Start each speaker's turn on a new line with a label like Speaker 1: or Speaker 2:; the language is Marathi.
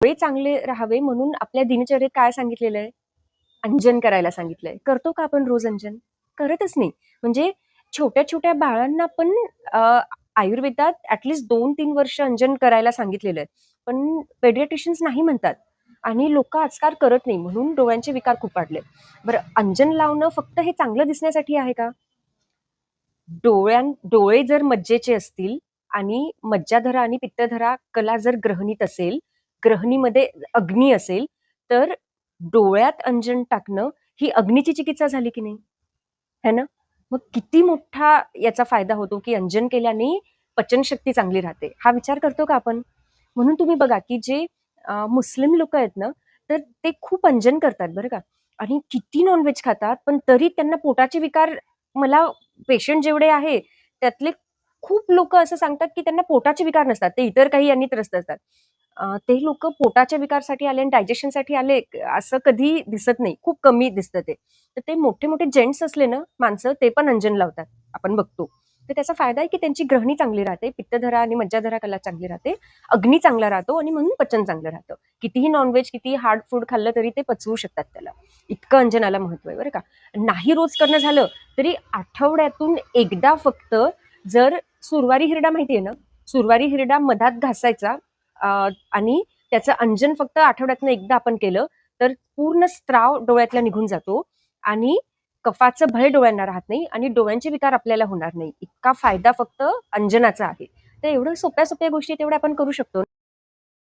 Speaker 1: डोळे चांगले राहावे म्हणून आपल्या दिनचर्येत काय सांगितलेलं आहे? अंजन करायला सांगितलंय. करतो का आपण रोज अंजन? करतच नाही. म्हणजे छोट्या-छोट्या बाळांना पण अ, आयुर्वेदात ॲटलीस्ट 2-3 वर्ष अंजन करायला सांगितलेलं आहे. पण पेडियाट्रिशियन्स नाही म्हणतात आणि लोकं आजकाल करत नाही म्हणून डोळ्यांचे विकार खूप वाढले. बरं अंजन लावणं फक्त हे चांगलं दिसण्यासाठी आहे का? डोळे जर मज्जेचे असतील आणि मज्जाधरा आणि पित्तधरा कला जर ग्रहणीत असेल, ग्रहणीमध्ये अग्नी असेल, तर डोळ्यात अंजन टाकणं ही अग्नीची चिकित्सा झाली की नाही? है ना? मग किती मोठा याचा फायदा होतो, की अंजन केल्याने पचनशक्ती चांगली राहते. हा विचार करतो का आपण? म्हणून तुम्ही बघा, की जे मुस्लिम लोकं आहेत ना, तर ते खूप अंजन करतात बरं का आणि किती नॉन खातात, पण तरी त्यांना पोटाचे विकार मला पेशंट जेवढे आहे, त्यातले खूप लोकं असं सांगतात, की त्यांना पोटाचे विकार नसतात. ते इतर काही यांनी त्रस्त असतात. ते लोकं पोटाच्या विकारसाठी आले आणि डायजेशनसाठी आले, असं कधी दिसत नाही. खूप कमी दिसतं ते. तर ते मोठे-मोठे जेंट्स असले ना माणसं, ते पण अंजन लावतात. आपण बघतो. तर त्याचा फायदा आहे, की त्यांची ग्रहणी चांगली राहते, पित्तधरा आणि मज्जाधरा कला चांगली राहते, अग्नी चांगला राहतो आणि म्हणून पचन चांगलं राहतं. कितीही कितीही हार्ड फूड खाल्लं तरी ते पचवू शकतात त्याला. इतकं अंजनाला महत्त्व आहे बरं का. नाही रोज करणं झालं, तरी आठवड्यातून एकदा फक्त जर सुरवारी हिरडा माहिती आहे ना? सुरवारी हिरडा मधात घासायचा आणि त्याचं अंजन फक्त आठवड्यातनं एकदा आपण केलं, तर पूर्ण स्त्राव डोळ्यातला निघून जातो आणि कफाचं भय डोळ्यांना राहत नाही आणि डोळ्यांचे विकार आपल्याला होणार नाही. इतका फायदा फक्त अंजनाचा आहे. तर एवढं सोप्या-सोप्या गोष्टी तेवढ्या आपण करू शकतो.